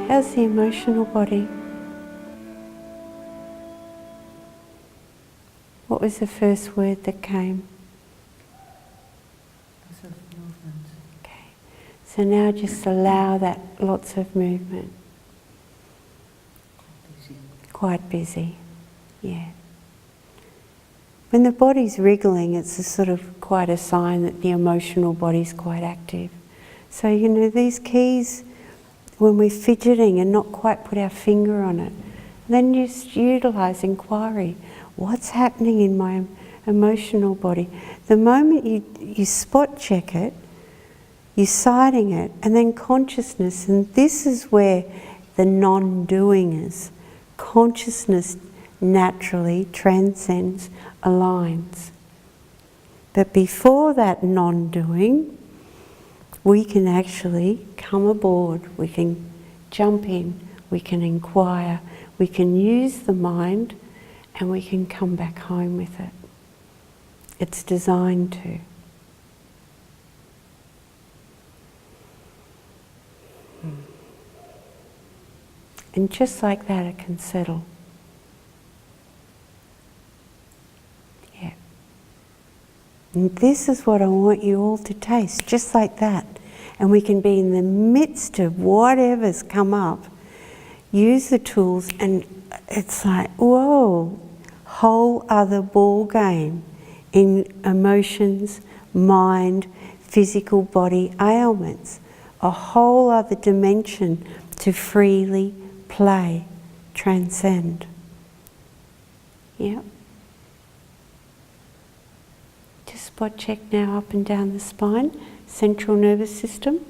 How's the emotional body? What was the first word that came? Lots of movement. Okay. So now just allow that lots of movement. Busy. Quite busy. Yeah. When the body's wriggling, it's a sort of quite a sign that the emotional body's quite active. So, you know, these keys, when we're fidgeting and not quite put our finger on it, then just utilise inquiry. What's happening in my emotional body? The moment you spot check it, you're sighting it, and then consciousness, and this is where the non-doing is. Consciousness naturally transcends, aligns. But before that non-doing, we can actually come aboard, we can jump in, we can inquire, we can use the mind, and we can come back home with it. It's designed to. And just like that, it can settle. Yeah. And this is what I want you all to taste, just like that. And we can be in the midst of whatever's come up, use the tools, and it's like, whoa, whole other ball game in emotions, mind, physical body ailments. A whole other dimension to freely play, transcend. Yeah. Just spot check now up and down the spine, central nervous system.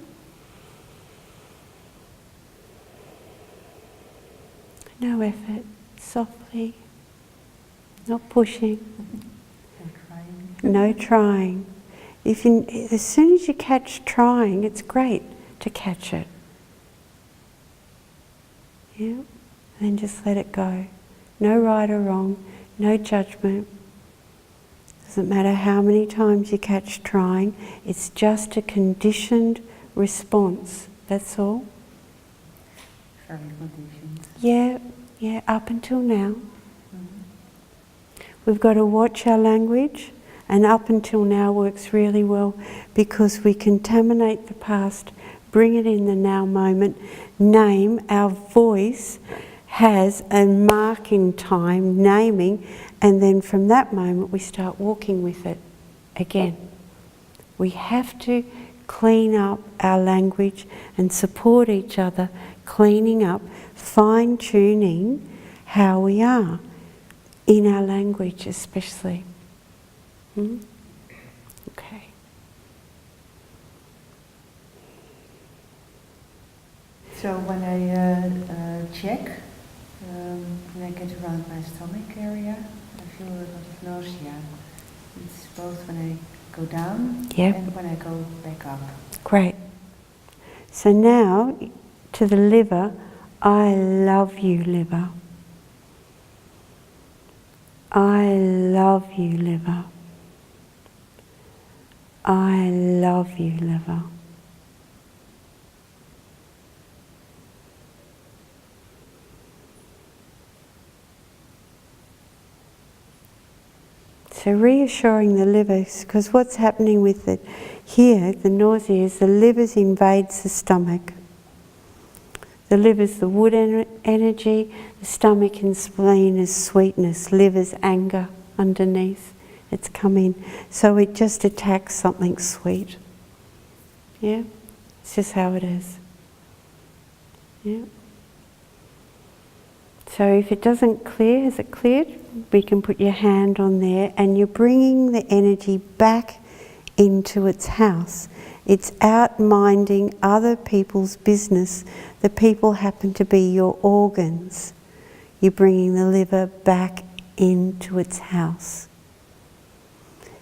No effort, softly, not pushing, no trying. As soon as you catch trying, it's great to catch it. Yeah, and then just let it go. No right or wrong, no judgment. Doesn't matter how many times you catch trying, it's just a conditioned response, that's all. Very conditioned. Yeah, up until now. We've got to watch our language, and up until now works really well because we contaminate the past, bring it in the now moment, name, our voice has a mark in time, naming, and then from that moment we start walking with it again. We have to clean up our language and support each other, cleaning up, fine-tuning how we are in our language especially. Okay. So when I check, when I get around my stomach area, I feel a lot of nausea. It's both when I go down and when I go back up. Great. So now to the liver, I love you, liver. I love you, liver. I love you, liver. So reassuring the liver, because what's happening with it here, the nausea, is the liver invades the stomach. The liver's the wood energy, the stomach and spleen is sweetness, liver's anger underneath. It's come in. So it just attacks something sweet. Yeah? It's just how it is. Yeah? So if it doesn't clear, has it cleared? We can put your hand on there and you're bringing the energy back into its house. It's out minding other people's business. The people happen to be your organs. You're bringing the liver back into its house.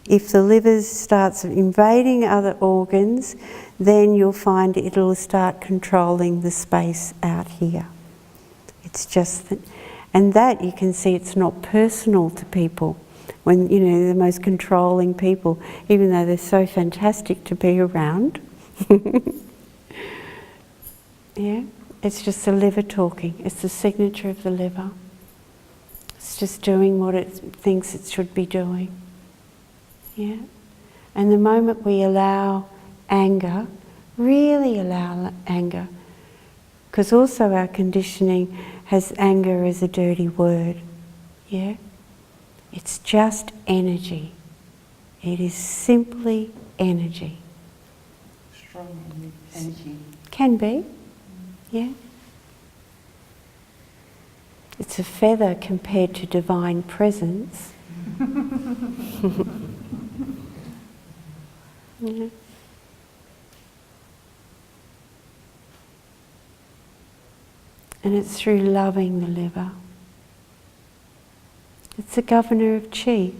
If the liver starts invading other organs, then you'll find it'll start controlling the space out here. It's just that, and that you can see it's not personal to people. When, you know, the most controlling people, even though they're so fantastic to be around, yeah, It's just the liver talking. It's the signature of the liver. It's just doing what it thinks it should be doing. Yeah? And the moment we allow anger, really allow anger, because also our conditioning has anger as a dirty word. Yeah? It's just energy. It is simply energy. Strong energy. Can be. Yeah? It's a feather compared to divine presence. Yeah. And it's through loving the liver. It's the governor of chi,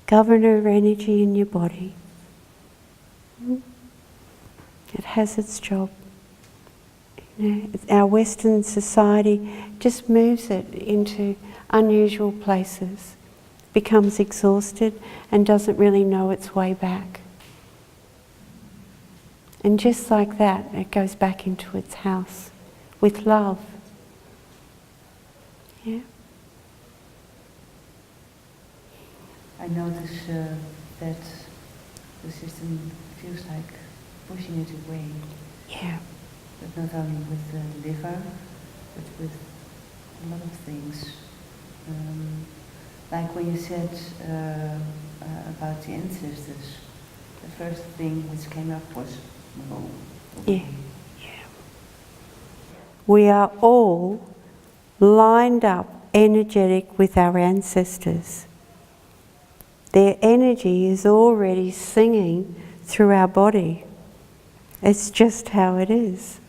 governor of energy in your body. It has its job. You know, our Western society just moves it into unusual places, becomes exhausted and doesn't really know its way back. And just like that, it goes back into its house with love. Yeah. I notice that the system feels like pushing it away. Yeah. But not only with the liver, but with a lot of things. Like when you said about the ancestors, the first thing which came up was no. Yeah. Yeah. We are all lined up energetic with our ancestors. Their energy is already singing through our body. It's just how it is.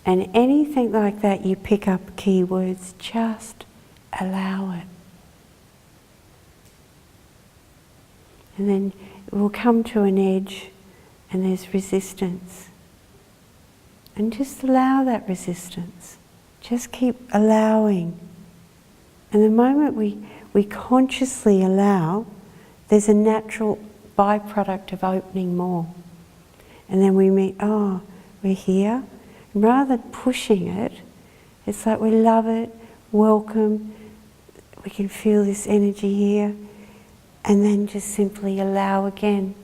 And anything like that, you pick up keywords, just allow it. And then it will come to an edge and there's resistance. And just allow that resistance. Just keep allowing. And the moment we consciously allow, there's a natural byproduct of opening more. And then we meet, oh, we're here. And rather than pushing it, it's like we love it, welcome, we can feel this energy here, and then just simply allow again.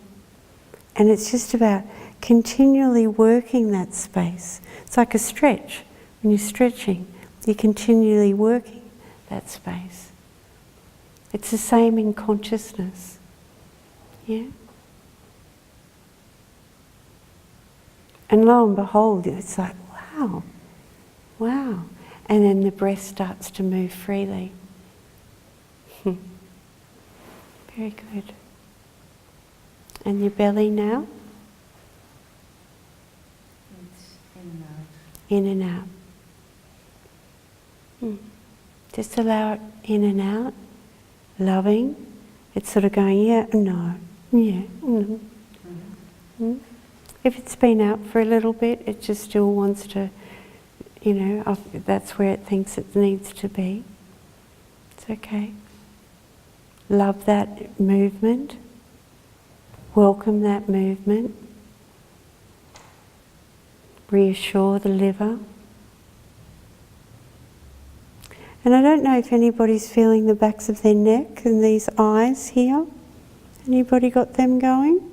And it's just about continually working that space. It's like a stretch. When you're stretching, you're continually working that space. It's the same in consciousness. Yeah? And lo and behold, it's like, wow, wow. And then the breath starts to move freely. Very good. And your belly now? It's in and out. In and out. Just allow it in and out. Loving. It's sort of going, yeah, no, yeah. If it's been out for a little bit, it just still wants to, that's where it thinks it needs to be. It's okay. Love that movement. Welcome that movement. Reassure the liver. And I don't know if anybody's feeling the backs of their neck and these eyes here. Anybody got them going?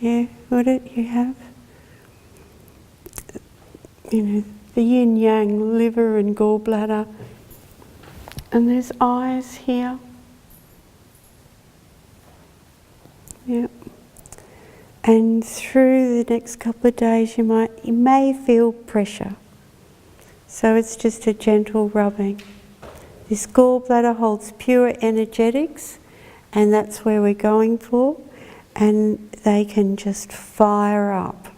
Yeah, got it? You have? The yin-yang, liver and gallbladder. And there's eyes here. Yeah. And through the next couple of days you may feel pressure. So it's just a gentle rubbing. This gallbladder holds pure energetics, and that's where we're going for. And they can just fire up.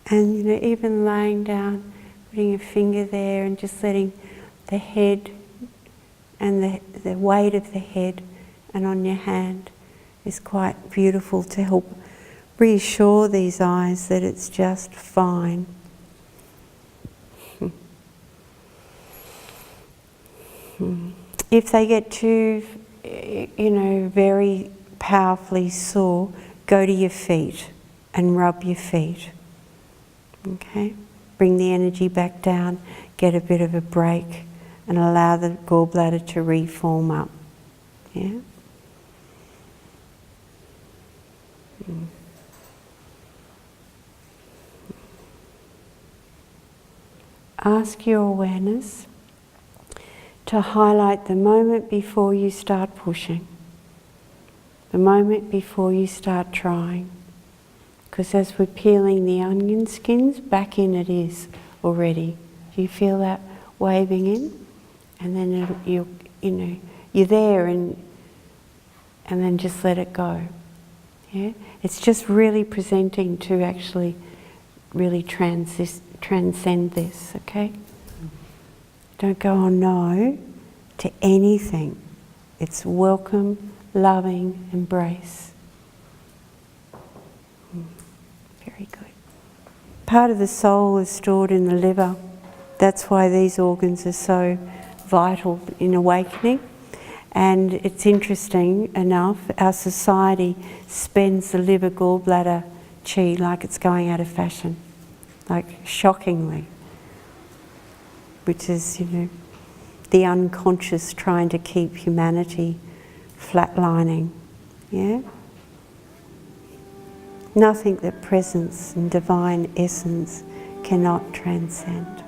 And even laying down, putting a finger there and just letting the head and the weight of the head and on your hand is quite beautiful to help reassure these eyes that it's just fine. If they get too, very powerfully sore, go to your feet and rub your feet. Okay? Bring the energy back down, get a bit of a break, and allow the gallbladder to reform up. Yeah? Ask your awareness to highlight the moment before you start pushing, the moment before you start trying. Because as we're peeling the onion skins, back in it is already. Do you feel that waving in? And then you're there, and then just let it go. Yeah? It's just really presenting to actually really transcend this, okay? Don't go, oh no, to anything. It's welcome, loving embrace. Very good. Part of the soul is stored in the liver. That's why these organs are so vital in awakening. And it's interesting enough, our society spends the liver gallbladder chi like it's going out of fashion, like shockingly, which is, the unconscious trying to keep humanity flatlining. Yeah? Nothing that presence and divine essence cannot transcend.